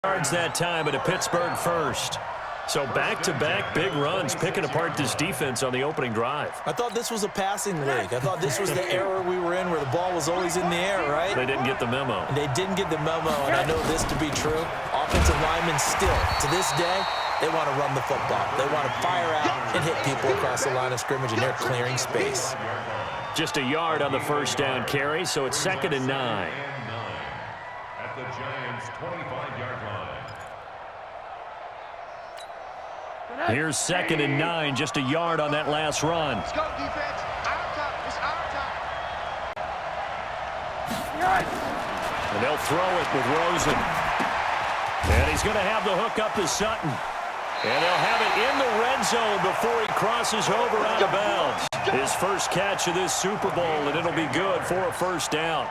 Yards that time at a Pittsburgh first. So back-to-back big runs picking apart this defense on the opening drive. I thought this was a passing league. I thought this was the era we were in where the ball was always in the air, right? They didn't get the memo. And they didn't get the memo, and I know this to be true. Offensive linemen still, to this day, they want to run the football. They want to fire out and hit people across the line of scrimmage, and they're clearing space. Just a yard on the first down carry, so it's 2nd and 9. At the Giants' 25-yard line. Here's 2nd and 9, just a yard on that last run. Let's go, defense. Our time. It's our time. And they'll throw it with Rosen. And he's going to have the hook up to Sutton. And they'll have it in the red zone before he crosses over out of bounds. His first catch of this Super Bowl, and it'll be good for a first down.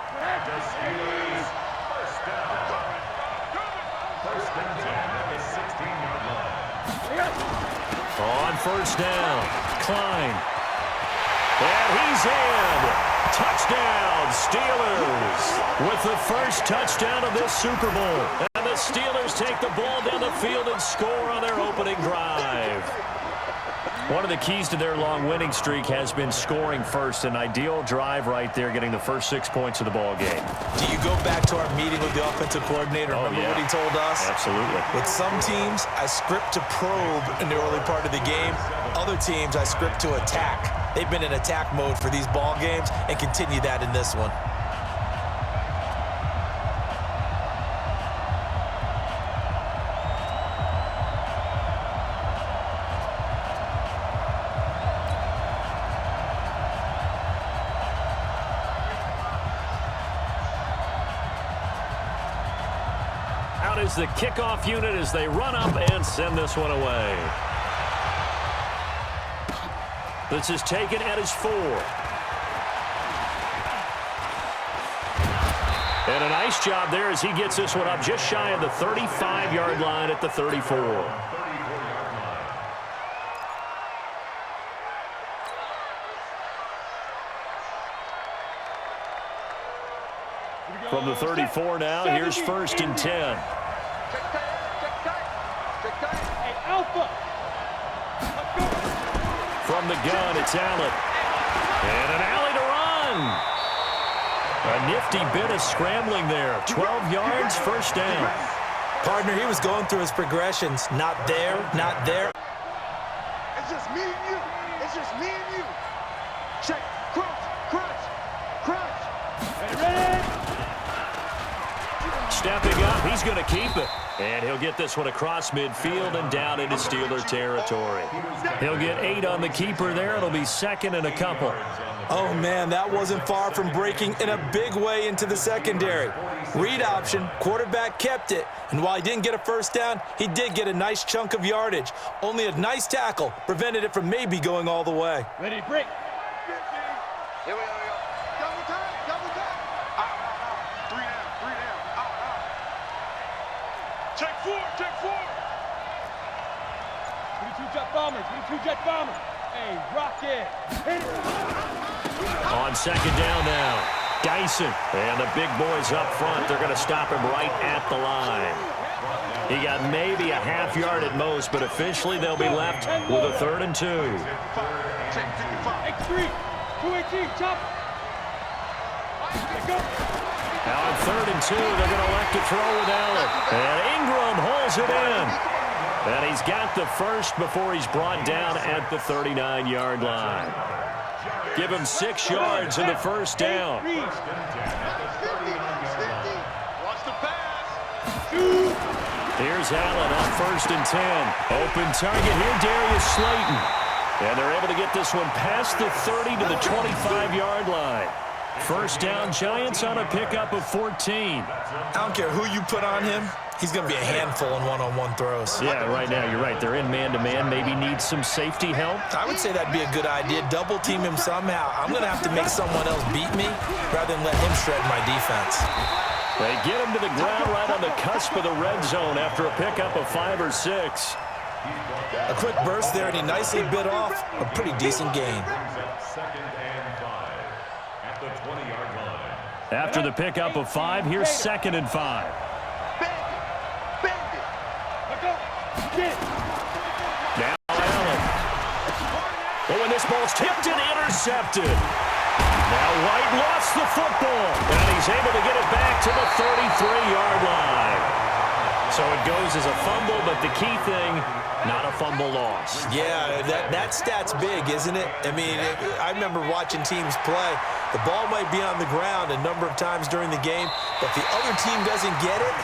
On first down, Klein. And he's in. Touchdown, Steelers. With the first touchdown of this Super Bowl. And the Steelers take the ball down the field and score on their opening drive. One of the keys to their long winning streak has been scoring first. An ideal drive right there, getting the first 6 points of the ball game. Do you go back to our meeting with the offensive coordinator? Remember what he told us? Absolutely. With some teams, I script to probe in the early part of the game. Other teams, I script to attack. They've been in attack mode for these ball games and continue that in this one. Out is the kickoff unit as they run up and send this one away. This is taken at his 4. And a nice job there as he gets this one up just shy of the 35-yard line at the 34. From the 34 now, here's 1st and 10. From the gun, it's Allen. And an alley to run. A nifty bit of scrambling there. 12 yards, first down. Partner, he was going through his progressions. Not there, not there. It's just me and you. It's just me and you. Check. Crunch. Crunch. Crunch. Ready? Stepping up, he's going to keep it. And he'll get this one across midfield and down into Steeler territory. He'll get 8 on the keeper there. It'll be 2nd and a couple. Oh, man, that wasn't far from breaking in a big way into the secondary. Read option, quarterback kept it. And while he didn't get a first down, he did get a nice chunk of yardage. Only a nice tackle prevented it from maybe going all the way. Ready, break. Here we go. Double time. Double time. Out. 3 down. 3 down. Out. Check 4. Check 4. 22 jet bombers. 22 jet bombers. Hey, rock it. Hit it. On 2nd down now, Dyson. And the big boys up front, they're going to stop him right at the line. He got maybe a half yard at most, but officially they'll be left with a 3rd and 2. Check 55. X3. 218. Chop. Now on 3rd and 2, they're going to elect to throw with Allen. And Ingram holds it in. And he's got the first before he's brought down at the 39-yard line. Give him 6 yards in the first down. Watch the pass. Here's Allen on 1st and 10. Open target here, Darius Slayton. And they're able to get this one past the 30 to the 25-yard line. First down, Giants on a pickup of 14. I don't care who you put on him. He's going to be a handful in one-on-one throws. Yeah, right now, you're right. They're in man-to-man. Maybe needs some safety help. I would say that'd be a good idea. Double team him somehow. I'm going to have to make someone else beat me rather than let him shred my defense. They get him to the ground right on the cusp of the red zone after a pickup of 5 or 6. A quick burst there, and he nicely bit off a pretty decent gain. 2nd and 5 at the 20-yard line. After the pickup of 5, here's 2nd and 5. Bend. Go. Get it. Now Allen. Oh, and this ball's tipped and intercepted. Now White lost the football, and he's able to get it back to the 33-yard line. So it goes as a fumble, but the key thing, not a fumble loss. Yeah, that stat's big, isn't it? I mean, I remember watching teams play. The ball might be on the ground a number of times during the game, but if the other team doesn't get it,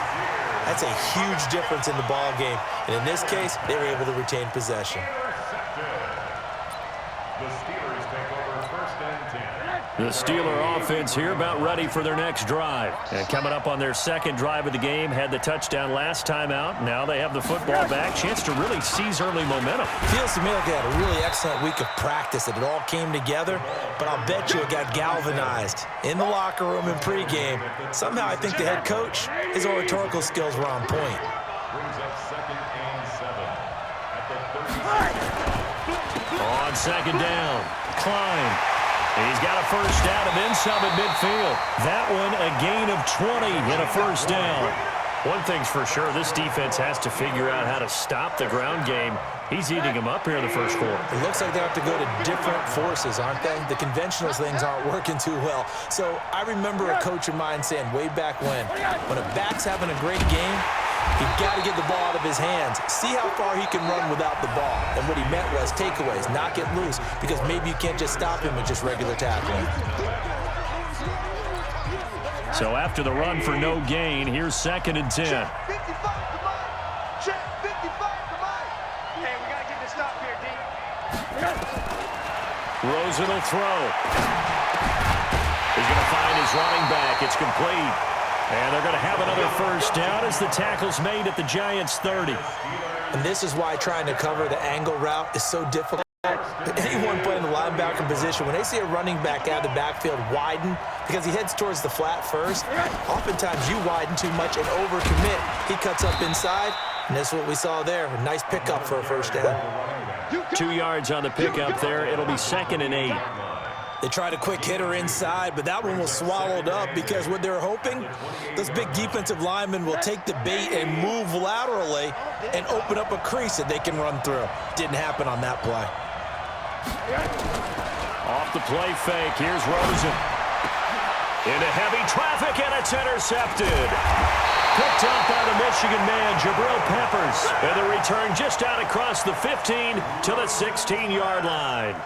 that's a huge difference in the ball game. And in this case, they were able to retain possession. The Steelers take over first and 10. The Steeler offense here about ready for their next drive. And coming up on their second drive of the game, had the touchdown last time out. Now they have the football back. Chance to really seize early momentum. Feels to me like they had a really excellent week of practice, that it all came together, but I'll bet you it got galvanized in the locker room in pregame. Somehow I think the head coach, his oratorical skills were on point. Brings up second and 7 at the 36. On second down, Klein. He's got a first down of inside midfield. That one a gain of 20 and a first down. One thing's for sure, this defense has to figure out how to stop the ground game. He's eating them up here in the first quarter. It looks like they have to go to different forces, aren't they? The conventional things aren't working too well. So I remember a coach of mine saying way back when a back's having a great game, you've got to get the ball out of his hands. See how far he can run without the ball. And what he meant was takeaways, not get loose, because maybe you can't just stop him with just regular tackling. So after the run for no gain, here's second and 10. Check 55 to Mike. Check 55 to Mike. Hey, we got to get this stop here, D. Rosen will throw. He's going to find his running back. It's complete. And they're going to have another first down as the tackle's made at the Giants' 30. And this is why trying to cover the angle route is so difficult. Anyone playing the linebacker position, when they see a running back out of the backfield widen, because he heads towards the flat first, oftentimes you widen too much and overcommit. He cuts up inside, and that's what we saw there. A nice pickup for a first down. 2 yards on the pickup there. It'll be second and 8. They tried a quick hitter inside, but that one was swallowed up because what they're hoping, those big defensive linemen will take the bait and move laterally and open up a crease that they can run through. Didn't happen on that play. Off the play fake, here's Rosen. Into heavy traffic, and it's intercepted. Picked up by the Michigan man, Jabril Peppers. And the return just out across the 15 to the 16-yard line.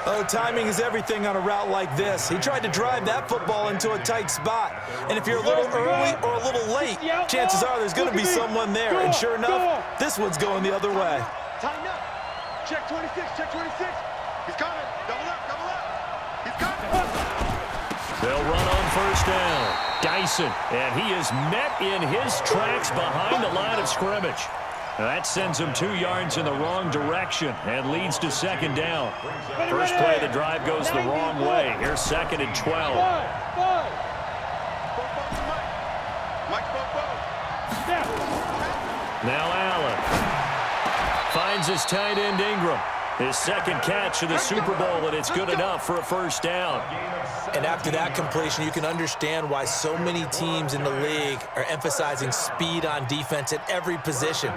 Oh, timing is everything on a route like this. He tried to drive that football into a tight spot. And if you're a little early or a little late, chances are there's going to be someone there. And sure enough, this one's going the other way. Tighten up. Check 26, check 26. He's coming. Double up. He's coming. They'll run on first down. Dyson, and he is met in his tracks behind the line of scrimmage. That sends him 2 yards in the wrong direction and leads to second down. First play of the drive goes the wrong way. Here's second and 12. Now Allen finds his tight end Ingram. His second catch of the Super Bowl, and it's good enough for a first down. And after that completion, you can understand why so many teams in the league are emphasizing speed on defense at every position.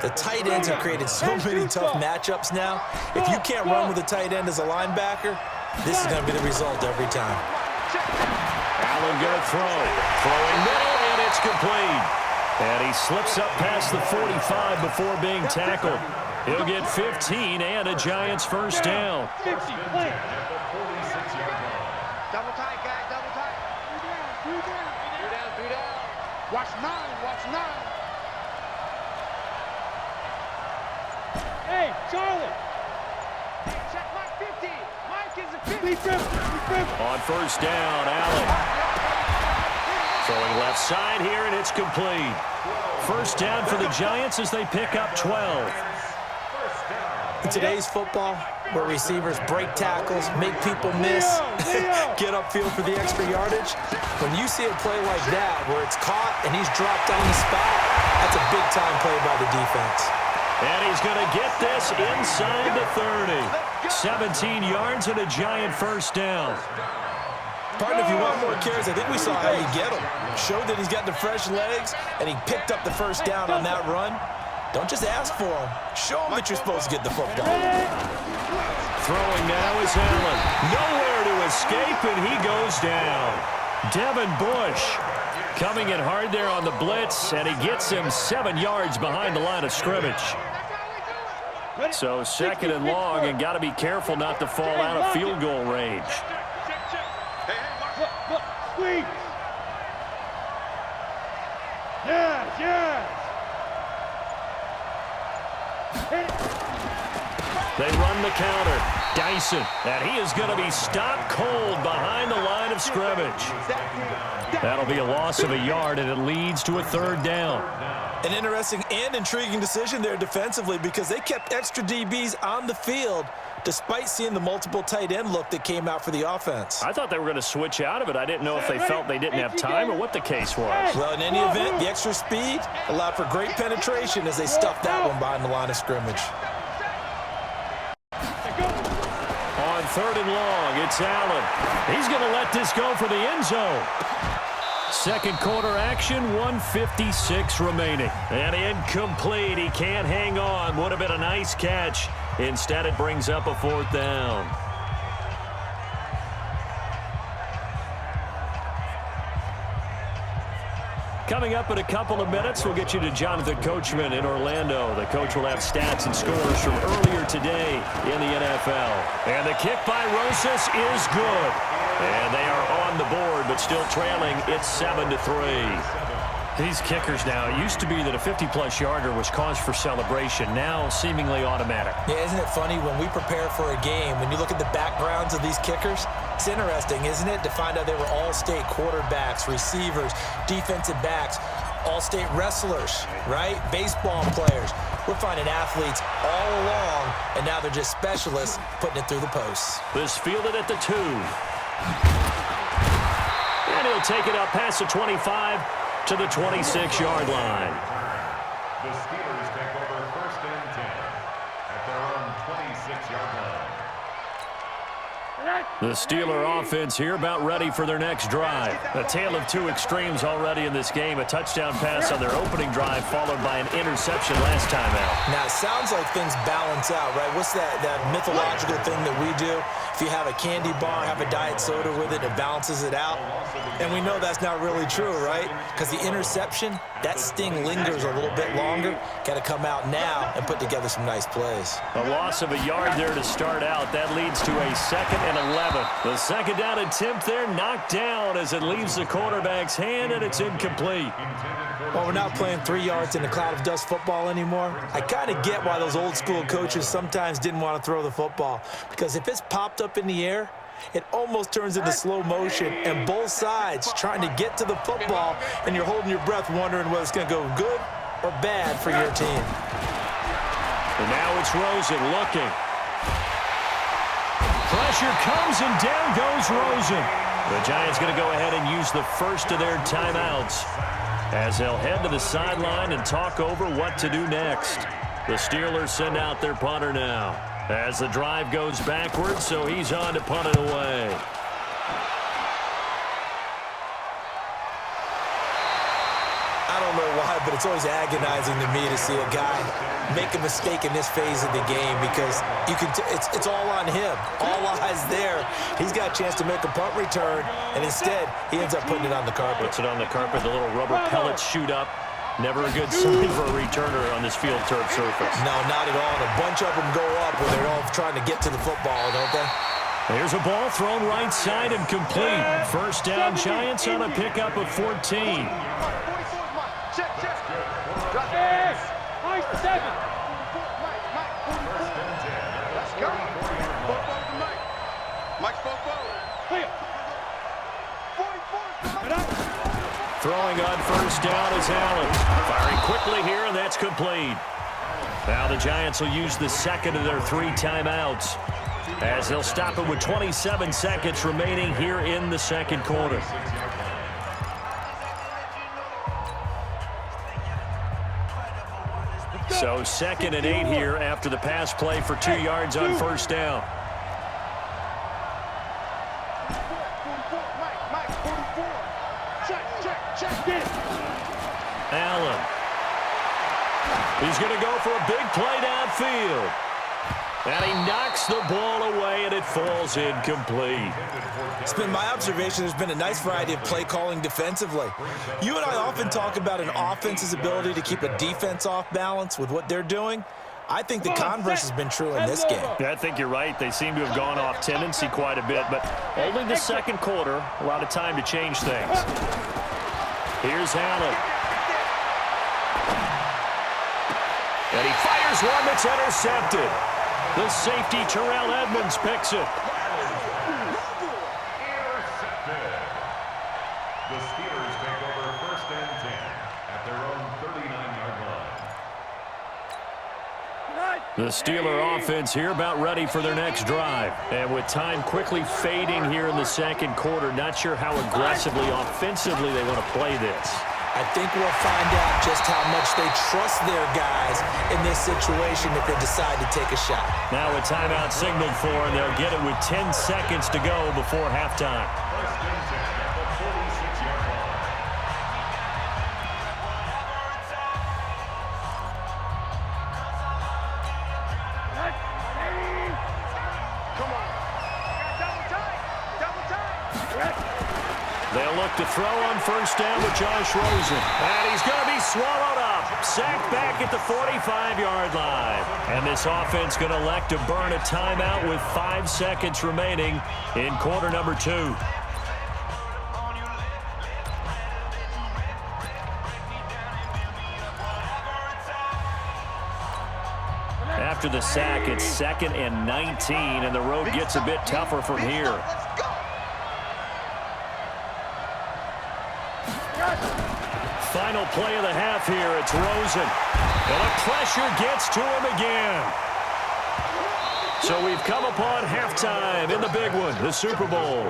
The tight ends have created so many tough matchups now. If you can't run with a tight end as a linebacker, this is going to be the result every time. Allen going to throw. Throwing middle, and it's complete. And he slips up past the 45 before being tackled. He'll get 15 and a Giants first down. 50, play. Double tight, guys, double tight. Three down. Watch 9, watch 9. Hey, Charlie. Check Mike 50. Mike is a 50. Be dribble. On first down, Allen. Throwing left side here, and it's complete. First down for the Giants as they pick up 12. In today's football, where receivers break tackles, make people miss, get upfield for the extra yardage, when you see a play like that where it's caught and he's dropped on the spot, that's a big-time play by the defense. And he's going to get this inside the 30. 17 yards and a Giant first down. Partner, if you want more carries, I think we saw how you get them. Showed that he's got the fresh legs, and he picked up the first down on that run. Don't just ask for him. Show him that you're supposed to get the football. Throwing now is Allen. Nowhere to escape, and he goes down. Devin Bush coming in hard there on the blitz, and he gets him 7 yards behind the line of scrimmage. So second and long, and got to be careful not to fall out of field goal range. Look, squeeze. Yes. They run the counter. Dyson, and he is going to be stopped cold behind the line of scrimmage. That'll be a loss of a yard, and it leads to a third down. An interesting and intriguing decision there defensively because they kept extra DBs on the field despite seeing the multiple tight end look that came out for the offense. I thought they were going to switch out of it. I didn't know if they felt they didn't have time or what the case was. Well, in any event, the extra speed allowed for great penetration as they stuffed that one behind the line of scrimmage. On third and long, it's Allen. He's going to let this go for the end zone. Second quarter action, 1:56 remaining. And incomplete. He can't hang on. Would have been a nice catch. Instead, it brings up a fourth down. Coming up in a couple of minutes, we'll get you to Jonathan Coachman in Orlando. The coach will have stats and scores from earlier today in the NFL. And the kick by Rosas is good. And they are on the board, but still trailing. It's 7-3. These kickers now, it used to be that a 50-plus yarder was cause for celebration. Now, seemingly automatic. Yeah, isn't it funny when we prepare for a game, when you look at the backgrounds of these kickers, it's interesting, isn't it, to find out they were all-state quarterbacks, receivers, defensive backs, all-state wrestlers, right? Baseball players. We're finding athletes all along, and now they're just specialists putting it through the posts. This fielded at the 2. And he'll take it up past the 25 to the 26-yard line. The Steelers take over first and 10 at their own 26-yard line. The Steeler offense here about ready for their next drive. A tale of two extremes already in this game. A touchdown pass on their opening drive followed by an interception last time out. Now, it sounds like things balance out, right? What's that mythological thing that we do? If you have a candy bar, have a diet soda with it, it balances it out. And we know that's not really true, right? Because the interception, that sting lingers a little bit longer. Got to come out now and put together some nice plays. A loss of a yard there to start out. That leads to a 2nd and 11. The second down attempt there knocked down as it leaves the quarterback's hand, and it's incomplete. Well, we're not playing 3 yards in a cloud of dust football anymore. I kind of get why those old school coaches sometimes didn't want to throw the football. Because if it's popped up in the air, it almost turns into slow motion, and both sides trying to get to the football, and you're holding your breath wondering whether it's going to go good or bad for your team. And now it's Rosen looking. Pressure comes, and down goes Rosen. The Giants going to go ahead and use the first of their timeouts as they'll head to the sideline and talk over what to do next. The Steelers send out their punter now as the drive goes backwards, so he's on to punt it away. I don't know why, but it's always agonizing to me to see a guy make a mistake in this phase of the game because you can it's all on him. All eyes there. He's got a chance to make a punt return, and instead he ends up putting it on the carpet. Puts it on the carpet. The little rubber pellets shoot up. Never a good sign for a returner on this field turf surface. No, not at all. And a bunch of them go up when they're all trying to get to the football, don't they? There's a ball thrown right side and complete. First down, Giants on a pickup of 14. Check. Mike 7. Let's go. Football to Mike. Mike's football. Clear. 44. Throwing on first down is Allen. Firing quickly here, and that's complete. Now the Giants will use the second of their 3 timeouts as they'll stop it with 27 seconds remaining here in the second quarter. So 2nd and 8 here after the pass play for 2 yards on first down. He's going to go for a big play downfield. And he knocks the ball away, and it falls incomplete. It's been my observation there's been a nice variety of play calling defensively. You and I often talk about an offense's ability to keep a defense off balance with what they're doing. I think the converse has been true in this game. Yeah, I think you're right. They seem to have gone off tendency quite a bit, but only the second quarter, a lot of time to change things. Here's Allen. And he fires one that's intercepted. The safety, Terrell Edmonds, picks it. Intercepted. The Steelers take over 1st and 10 at their own 39-yard line. The Steeler offense here about ready for their next drive. And with time quickly fading here in the second quarter, not sure how aggressively, offensively they want to play this. I think we'll find out just how much they trust their guys in this situation if they decide to take a shot. Now a timeout signaled for, and they'll get it with 10 seconds to go before halftime. 1st and 10 at the 46-yard line. Come on. Double tight. Double tight. They'll look to throw on 1st down with Josh Rosen. And he's going to be swallowed up. Sacked back at the 45-yard line. And this offense going to elect to burn a timeout with 5 seconds remaining in quarter number 2. After the sack, it's 2nd and 19, and the road gets a bit tougher from here. Let's go. Final play of the half here. It's Rosen. And the pressure gets to him again. So we've come upon halftime in the big one, the Super Bowl.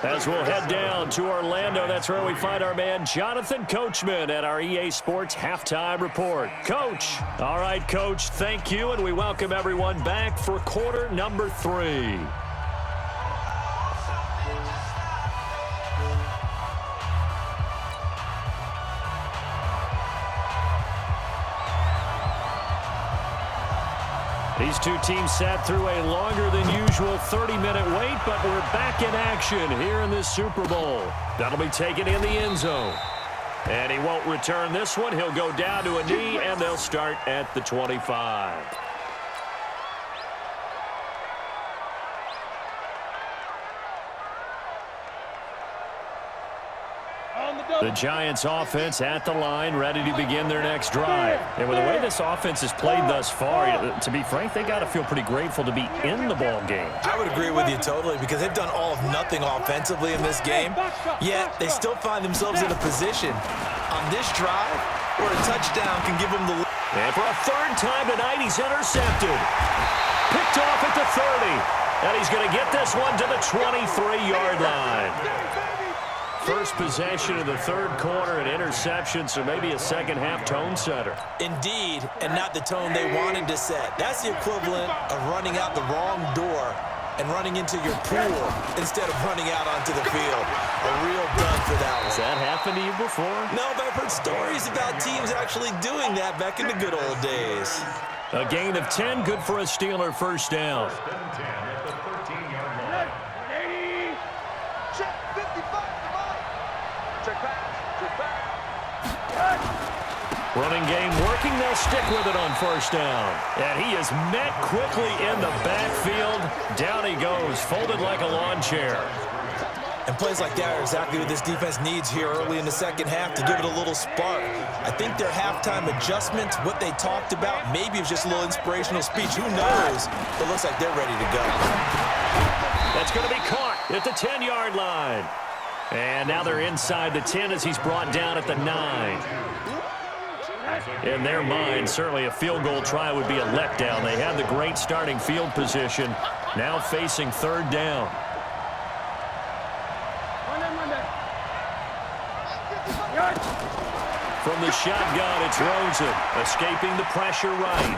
As we'll head down to Orlando, that's where we find our man Jonathan Coachman at our EA Sports Halftime Report. Coach. All right, Coach, thank you, and we welcome everyone back for quarter number 3. These two teams sat through a longer than usual 30-minute wait, but we're back in action here in this Super Bowl. That'll be taken in the end zone. And he won't return this one. He'll go down to a knee, and they'll start at the 25. The Giants offense at the line, ready to begin their next drive. And with the way this offense has played thus far, to be frank, they got to feel pretty grateful to be in the ball game. I would agree with you totally because they've done all of nothing offensively in this game, yet they still find themselves in a position on this drive where a touchdown can give them the lead. And for a 3rd time tonight, he's intercepted. Picked off at the 30. And he's going to get this one to the 23-yard line. First possession of the 3rd quarter, an interception, so maybe a second-half tone setter. Indeed, and not the tone they wanted to set. That's the equivalent of running out the wrong door and running into your pool instead of running out onto the field. A real dud for that one. Has that happened to you before? No, but I've heard stories about teams actually doing that back in the good old days. A gain of 10, good for a Steeler 1st down. 1st and 10 at the 13-yard line. Check 55. Come on. Check back. Check back. Running game working. They'll stick with it on 1st down. And he is met quickly in the backfield. Down he goes, folded like a lawn chair. And plays like that are exactly what this defense needs here early in the second half to give it a little spark. I think their halftime adjustment, what they talked about, maybe it was just a little inspirational speech. Who knows? But it looks like they're ready to go. That's going to be caught at the 10-yard line. And now they're inside the 10 as he's brought down at the 9. In their mind, certainly a field goal try would be a letdown. They had the great starting field position, now facing 3rd down. From the shotgun, it's Rosen, escaping the pressure right.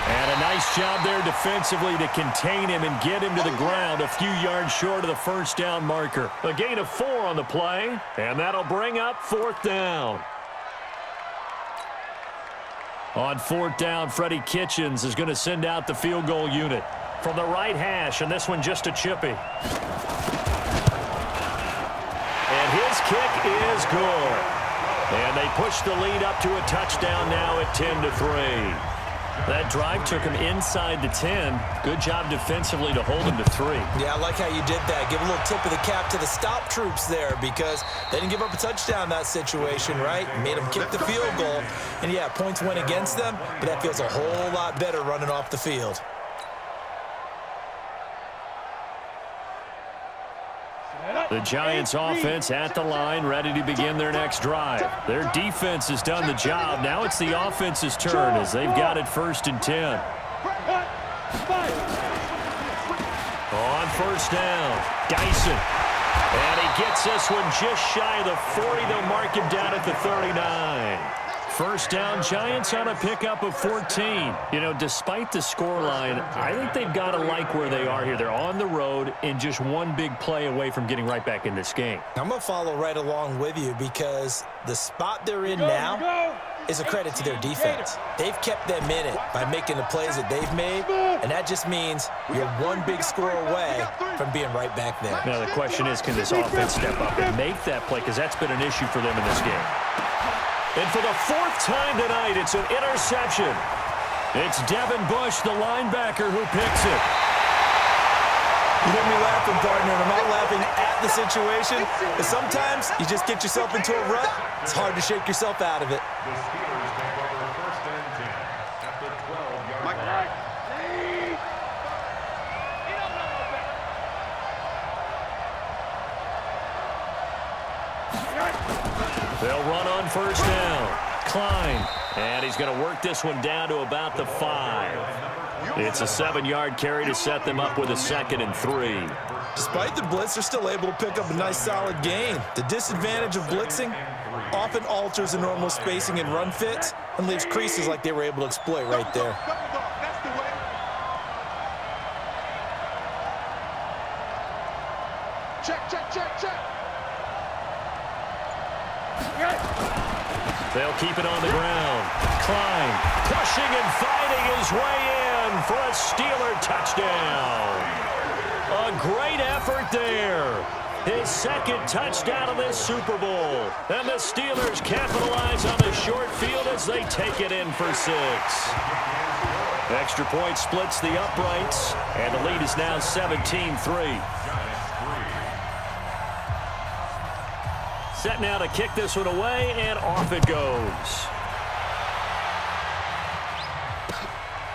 And a nice job there defensively to contain him and get him to the ground a few yards short of the 1st down marker. A gain of 4 on the play, and that'll bring up 4th down. On fourth down, Freddie Kitchens is going to send out the field goal unit from the right hash, and this one just a chippy. And his kick is good. And they push the lead up to a touchdown now at 10-3. That drive took him inside the 10. Good job defensively to hold him to 3. Yeah, I like how you did that. Give a little tip of the cap to the stop troops there because they didn't give up a touchdown in that situation, right? Made them kick the field goal. And, yeah, points went against them, but that feels a whole lot better running off the field. The Giants offense at the line, ready to begin their next drive. Their defense has done the job. Now it's the offense's turn as they've got it 1st and 10. On first down, Dyson. And he gets this one just shy of the 40. They'll mark him down at the 39. First down, Giants on a pickup of 14. You know, despite the scoreline, I think they've got to like where they are here. They're on the road and just one big play away from getting right back in this game. I'm going to follow right along with you because the spot they're in now is a credit to their defense. They've kept them in it by making the plays that they've made, and that just means you're one big score away from being right back there. Now the question is, can this offense step up and make that play? Because that's been an issue for them in this game. And for the 4th time tonight, it's an interception. It's Devin Bush, the linebacker, who picks it. You hear me laughing, partner, and I'm not laughing at the situation, but sometimes you just get yourself into a rut. It's hard to shake yourself out of it. The Steelers take over 1st and 10 at the 12-yard line. They'll run on first down. Klein. And he's going to work this one down to about the 5. It's a 7-yard carry to set them up with a 2nd and 3. Despite the blitz, they're still able to pick up a nice solid gain. The disadvantage of blitzing often alters the normal spacing and run fits and leaves creases like they were able to exploit right there. Check, check, check, check. They'll keep it on the ground. Klein pushing and fighting his way in for a Steeler touchdown. A great effort there. His 2nd touchdown of this Super Bowl. And the Steelers capitalize on the short field as they take it in for 6. Extra point splits the uprights, and the lead is now 17-3. Set now to kick this one away, and off it goes.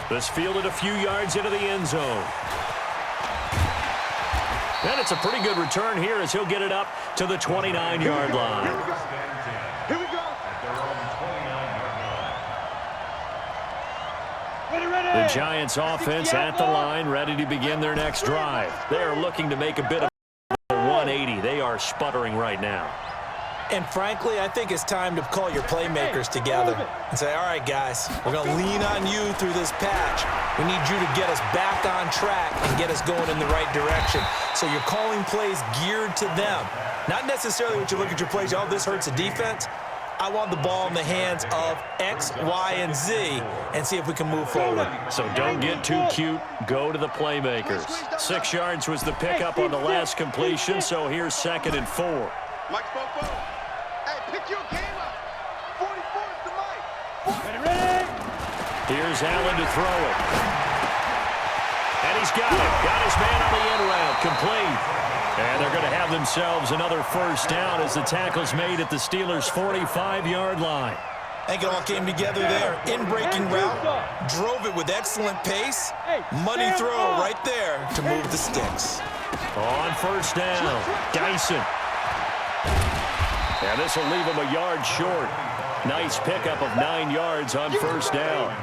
This fielded a few yards into the end zone. And it's a pretty good return here as he'll get it up to the 29-yard line. Here we go. The Giants offense at the line, ready to begin their next drive. They are looking to make a bit of a 180. They are sputtering right now. And frankly, I think it's time to call your playmakers together and say, all right, guys, we're going to lean on you through this patch. We need you to get us back on track and get us going in the right direction. So you're calling plays geared to them. Not necessarily when you look at your plays, oh, this hurts the defense. I want the ball in the hands of X, Y, and Z and see if we can move forward. So don't get too cute. Go to the playmakers. 6 yards was the pickup on the last completion, so here's 2nd and 4. Mike Fofo. Hey, pick your game up. 44 is the Mike. Ready? Here's Allen to throw it. And he's got it. Got his man on the end route. Complete. And they're going to have themselves another first down as the tackle's made at the Steelers' 45-yard line. I think it all came together there. In-breaking route, drove it with excellent pace. Money throw right there to move the sticks. On first down, Dyson. And this will leave him a yard short. Nice pickup of 9 yards on first down.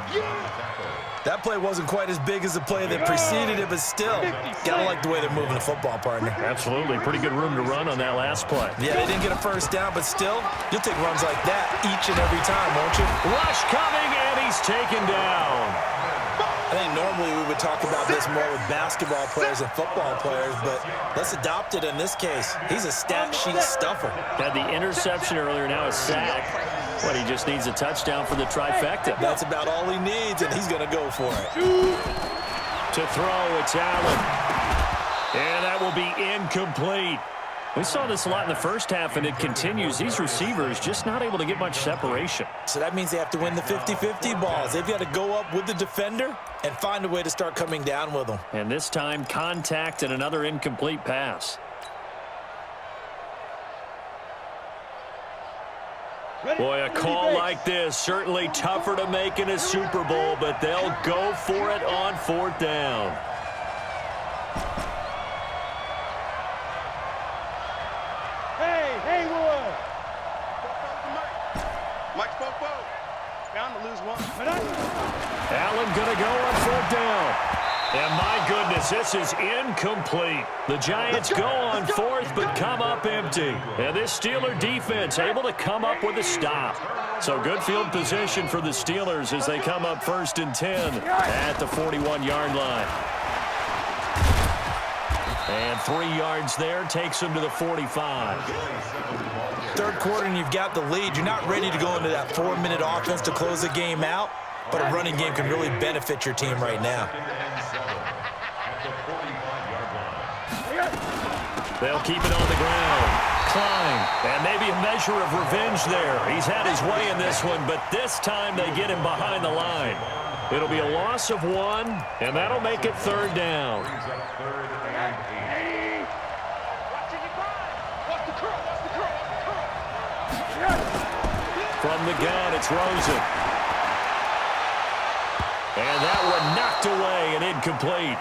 That play wasn't quite as big as the play that preceded it, but still, gotta like the way they're moving the football, partner. Absolutely. Pretty good room to run on that last play. Yeah, they didn't get a first down, but still, you'll take runs like that each and every time, won't you? Rush coming, and he's taken down. I think normally we would talk about this more with basketball players and football players, but let's adopt it in this case. He's a stat sheet stuffer. Had the interception earlier, now a sack. Well, he just needs a touchdown for the trifecta. That's about all he needs, and he's going to go for it. To throw, it's Allen. And that will be incomplete. We saw this a lot in the first half, and it continues. These receivers just not able to get much separation. So that means they have to win the 50-50 balls. They've got to go up with the defender and find a way to start coming down with them. And this time, contact and another incomplete pass. Boy, a call like this, certainly tougher to make in a Super Bowl, but they'll go for it on 4th down. Allen going to go on 4th down. And my goodness, this is incomplete. The Giants go on 4th but come up empty. And this Steeler defense able to come up with a stop. So good field position for the Steelers as they come up 1st and 10 at the 41-yard line. And 3 yards there takes them to the 45. Third quarter and you've got the lead. You're not ready to go into that 4-minute offense to close the game out, but a running game can really benefit your team right now. They'll keep it on the ground. Klein, and maybe a measure of revenge there. He's had his way in this one, but this time they get him behind the line. It'll be a loss of 1, and that'll make it 3rd down. From the gun, it's Rosen. And that one knocked away and incomplete.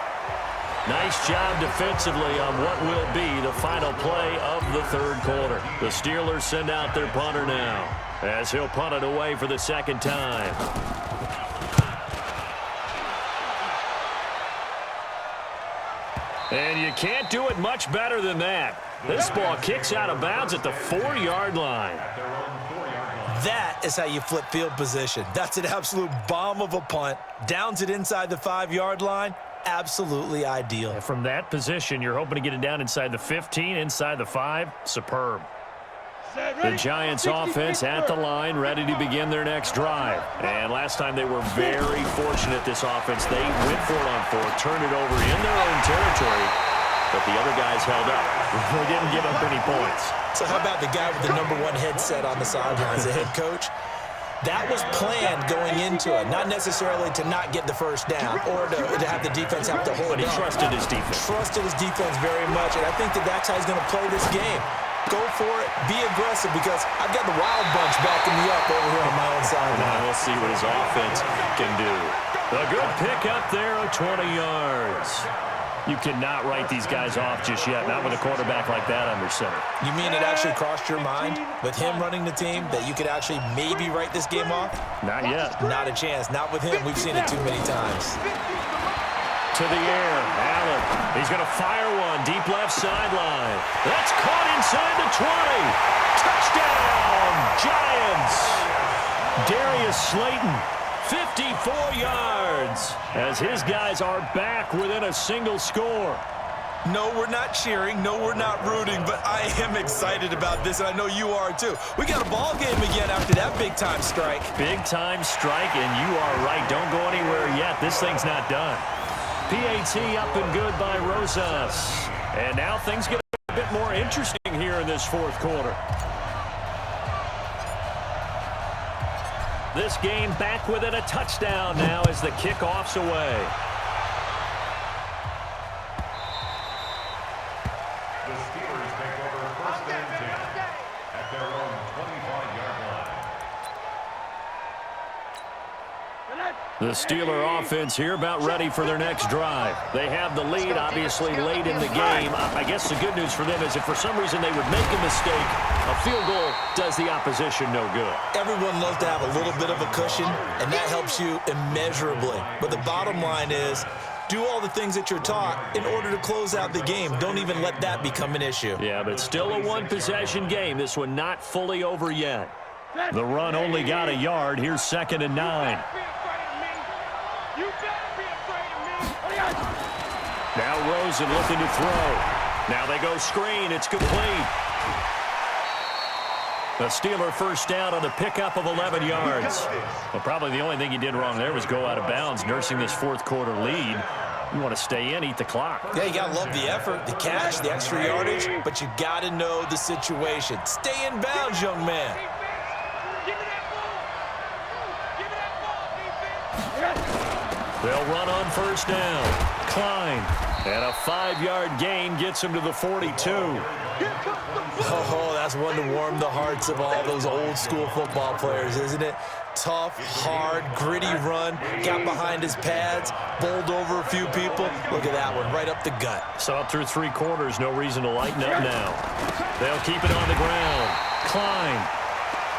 Nice job defensively on what will be the final play of the 3rd quarter. The Steelers send out their punter now as he'll punt it away for the 2nd time. And you can't do it much better than that. This ball kicks out of bounds at the 4-yard line. That is how you flip field position. That's an absolute bomb of a punt. Downs it inside the 5-yard line. Absolutely ideal. And from that position, you're hoping to get it down inside the 15, inside the 5. Superb. The Giants offense at the line, ready to begin their next drive. And last time they were very fortunate, this offense. They went for it on 4th, turned it over in their own territory, but the other guys held up. They didn't give up any points. So how about the guy with the #1 headset on the sidelines, the head coach? That was planned going into it, not necessarily to not get the first down or to have the defense have to hold But he up. trusted his defense. Trusted his defense very much, and I think that's how he's going to play this game. Go for it, be aggressive, because I've got the wild bunch backing me up over here on my own side. Now we'll see what his offense can do. A good pick up there of 20 yards. You cannot write these guys off just yet, not with a quarterback like that under center. You mean it actually crossed your mind with him running the team that you could actually maybe write this game off? Not yet. Not a chance. Not with him. We've seen it too many times. To the air, Allen. He's going to fire one deep left sideline. That's caught inside the 20. Touchdown, Giants. Darius Slayton, 54 yards, as his guys are back within a single score. No, we're not cheering. No, we're not rooting, but I am excited about this, and I know you are too. We got a ball game again after that big-time strike. Big-time strike, and you are right. Don't go anywhere yet. This thing's not done. PAT up and good by Rosas. And now things get a bit more interesting here in this 4th quarter. This game back within a touchdown now as the kickoff's away. The Steelers take over 1st and 10 at their own 25-yard line. The Steeler offense here about ready for their next drive. They have the lead, obviously, late in the game. I guess the good news for them is if for some reason they would make a mistake, a field goal does the opposition no good. Everyone loves to have a little bit of a cushion, and that helps you immeasurably. But the bottom line is, do all the things that you're taught in order to close out the game. Don't even let that become an issue. Yeah, but still a one-possession game. This one not fully over yet. The run only got a yard. Here's 2nd and 9. Now Rosen looking to throw. Now they go screen. It's complete. The Steeler first down on the pickup of 11 yards. Well, probably the only thing he did wrong there was go out of bounds, nursing this fourth quarter lead. You want to stay in, eat the clock. Yeah, you got to love the effort, the catch, the extra yardage, but you got to know the situation. Stay in bounds, young man. They'll run on first down. Klein, and a 5-yard gain gets him to the 42. Oh, that's one to warm the hearts of all those old-school football players, isn't it? Tough, hard, gritty run, got behind his pads, bowled over a few people. Look at that one, right up the gut. So up through 3 quarters, no reason to lighten up now. They'll keep it on the ground. Klein.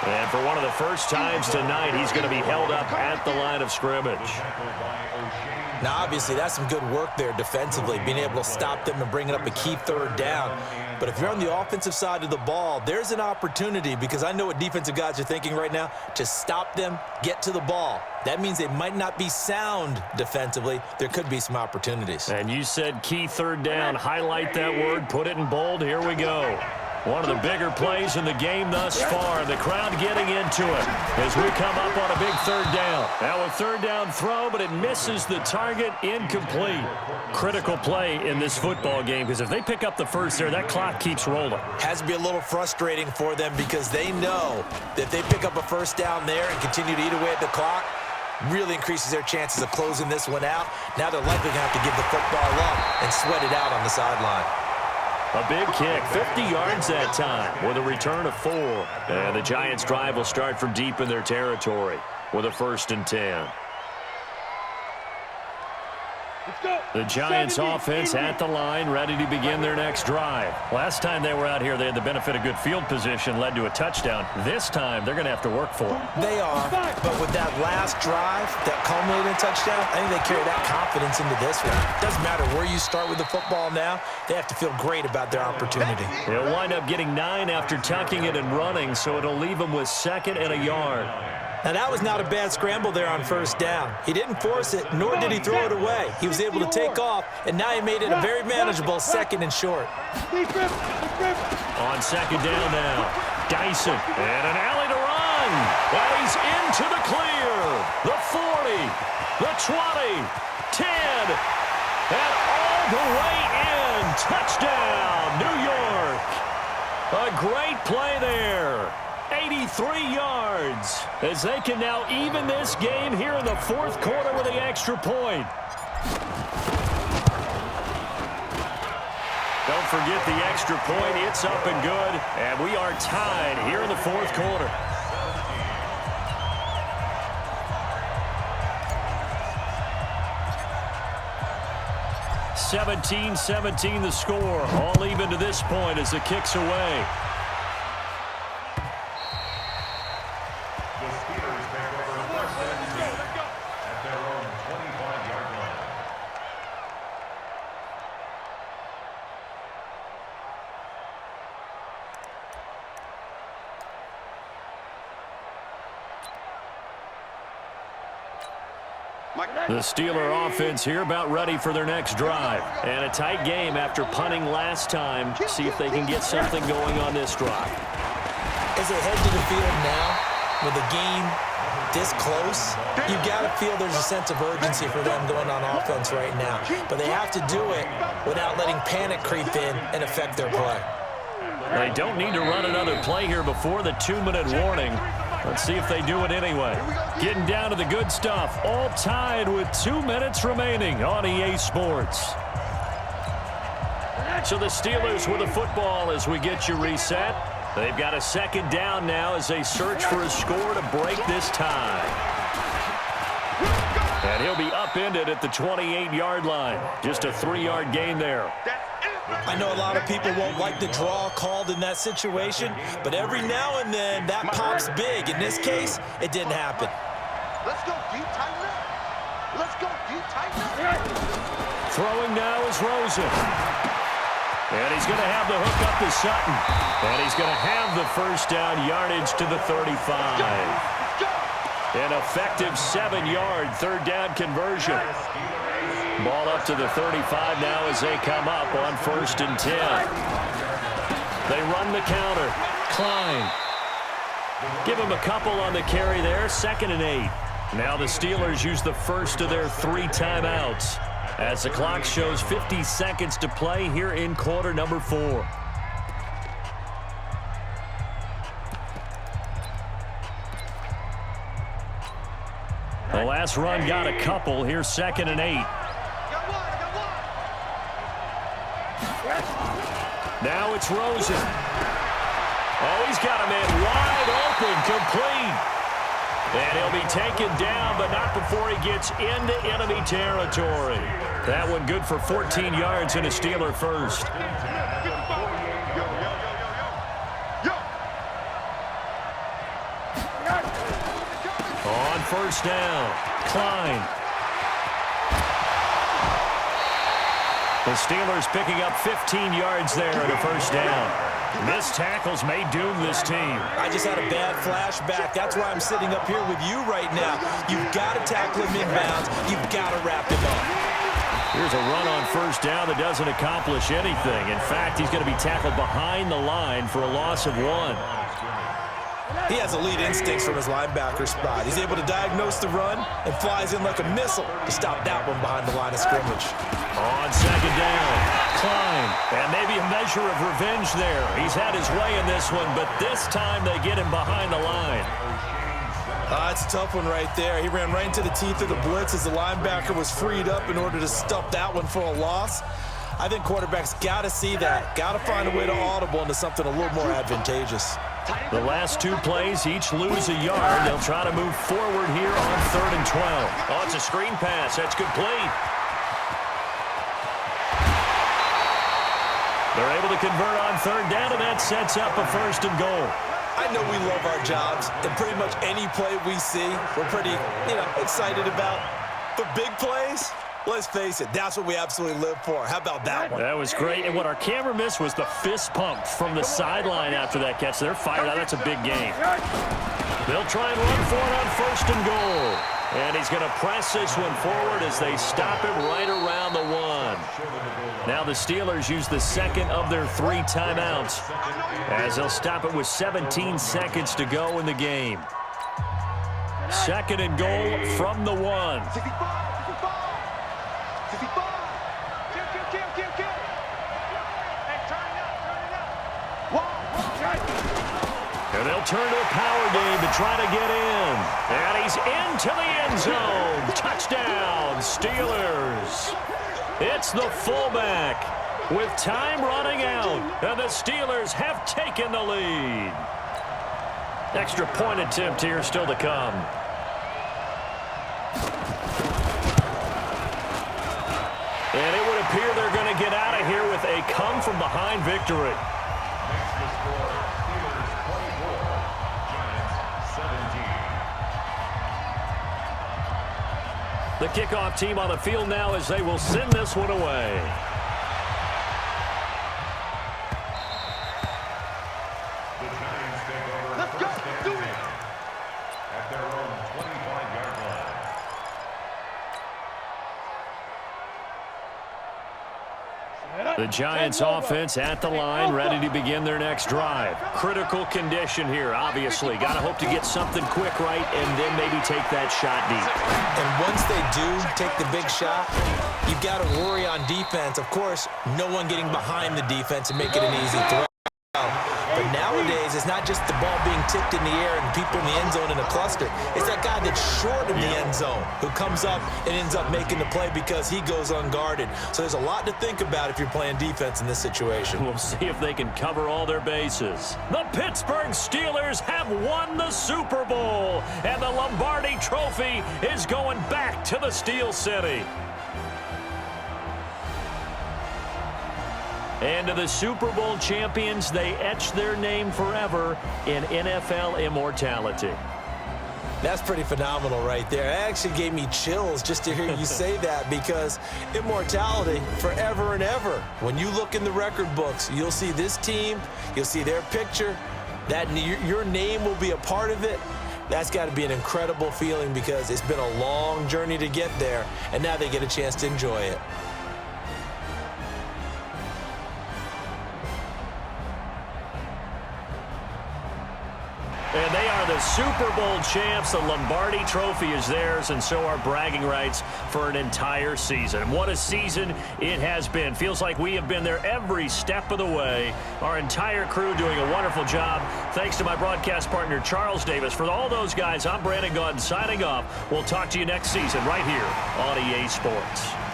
And for one of the first times tonight, he's going to be held up at the line of scrimmage. Now, obviously, that's some good work there defensively, being able to stop them and bringing up a key third down. But if you're on the offensive side of the ball, there's an opportunity, because I know what defensive guys are thinking right now, to stop them, get to the ball. That means they might not be sound defensively. There could be some opportunities. And you said key third down. Highlight that word. Put it in bold. Here we go. One of the bigger plays in the game thus far. The crowd getting into it as we come up on a big third down. Now a third down throw, but it misses the target. Incomplete. Critical play in this football game, because if they pick up the first there, that clock keeps rolling. Has to be a little frustrating for them, because they know that if they pick up a first down there and continue to eat away at the clock, really increases their chances of closing this one out. Now they're likely going to have to give the football up and sweat it out on the sideline. A big kick, 50 yards that time, with a return of 4. And the Giants' drive will start from deep in their territory with a 1st and 10. The Giants' offense at the line, ready to begin their next drive. Last time they were out here, they had the benefit of good field position, led to a touchdown. This time, they're going to have to work for it. They are, but with that last drive that culminated in a touchdown, I think they carry that confidence into this one. Doesn't matter where you start with the football now, they have to feel great about their opportunity. They'll wind up getting 9 after tucking it and running, so it'll leave them with 2nd and a yard. Now, that was not a bad scramble there on first down. He didn't force it, nor did he throw it away. He was able to take off, and now he made it a very manageable 2nd and short. On 2nd down now, Dyson, and an alley to run. And he's into the clear. The 40, the 20, 10, and all the way in. Touchdown, New York. A great play there. 83 yards as they can now even this game here in the 4th quarter with the extra point. Don't forget the extra point. It's up and good, and we are tied here in the 4th quarter. 17-17 the score. All even to this point as the kick's away. The Steeler offense here about ready for their next drive. And a tight game after punting last time. See if they can get something going on this drive. As they head to the field now, with the game this close, you've got to feel there's a sense of urgency for them going on offense right now. But they have to do it without letting panic creep in and affect their play. They don't need to run another play here before the 2-minute warning. Let's see if they do it anyway. Getting down to the good stuff. All tied with 2 minutes remaining on EA Sports. So the Steelers with the football as we get you reset. They've got a 2nd down now as they search for a score to break this tie. And he'll be upended at the 28-yard line. Just a 3-yard gain there. I know a lot of people won't like the draw called in that situation, but every now and then that pops big. In this case, it didn't happen. Let's go deep, tighten up. Let's go deep, tighten up. Throwing now is Rosen. And he's going to have the hook up to Sutton. And he's going to have the first down yardage to the 35. An effective 7-yard 3rd down conversion. Ball up to the 35 now as they come up on 1st and 10. They run the counter. Klein. Give him a couple on the carry there, 2nd and 8. Now the Steelers use the first of their 3 timeouts as the clock shows 50 seconds to play here in quarter number 4. The last run got a couple. Here's 2nd and 8. Now it's Rosen. Oh, he's got a man wide open, complete. And he'll be taken down, but not before he gets into enemy territory. That one good for 14 yards and a Steeler first. On first down, Klein. The Steelers picking up 15 yards there at a first down. Missed tackles may doom this team. I just had a bad flashback. That's why I'm sitting up here with you right now. You've got to tackle him inbounds. You've got to wrap him up. Here's a run on first down that doesn't accomplish anything. In fact, he's going to be tackled behind the line for a loss of 1. He has elite instincts from his linebacker spot. He's able to diagnose the run and flies in like a missile to stop that one behind the line of scrimmage. On second down, Klein. And maybe a measure of revenge there. He's had his way in this one, but this time they get him behind the line. It's a tough one right there. He ran right into the teeth of the blitz as the linebacker was freed up in order to stop that one for a loss. I think quarterbacks got to see that. Got to find a way to audible into something a little more advantageous. The last 2 plays, each lose a yard. They'll try to move forward here on 3rd and 12. Oh, it's a screen pass. That's complete. They're able to convert on 3rd down, and that sets up a 1st and goal. I know we love our jobs, and pretty much any play we see, we're pretty, excited about. But big plays, let's face it, that's what we absolutely live for. How about that one? That was great, and what our camera missed was the fist pump from the sideline after that catch. They're fired out. That's a big game. They'll try and run for it on 1st and goal. And he's going to press this one forward as they stop him right around the 1. Now the Steelers use the 2nd of their 3 timeouts as they'll stop it with 17 seconds to go in the game. 2nd and goal from the 1. And they'll turn to a power game to try to get in. And he's into the end zone. Touchdown, Steelers. It's the fullback with time running out. And the Steelers have taken the lead. Extra point attempt here still to come. And it would appear they're going to get out of here with a come-from-behind victory. The kickoff team on the field now as they will send this one away. The Giants take over. Let's go. Do it. At their own 25-yard line. The Giants offense at the line, ready to begin their next drive. Critical condition here, obviously. Got to hope to get something quick right and then maybe take that shot deep. And once they do take the big shot, you've got to worry on defense. Of course, no one getting behind the defense and making an easy throw. But nowadays, it's not just the ball being tipped in the air and people in the end zone in a cluster. It's that guy that's short of the end zone who comes up and ends up making the play because he goes unguarded. So there's a lot to think about if you're playing defense in this situation. We'll see if they can cover all their bases. The Pittsburgh Steelers have won the Super Bowl, and the Lombardi Trophy is going back to the Steel City. And to the Super Bowl champions, they etch their name forever in NFL immortality. That's pretty phenomenal right there. It actually gave me chills just to hear you say that, because immortality forever and ever. When you look in the record books, you'll see this team, you'll see their picture, that your name will be a part of it. That's got to be an incredible feeling, because it's been a long journey to get there, and now they get a chance to enjoy it. And they the Super Bowl champs. The Lombardi Trophy is theirs, and so are bragging rights for an entire season. What a season it has been. Feels like we have been there every step of the way. Our entire crew doing a wonderful job. Thanks to my broadcast partner, Charles Davis. For all those guys, I'm Brandon Gaudin signing off. We'll talk to you next season right here on EA Sports.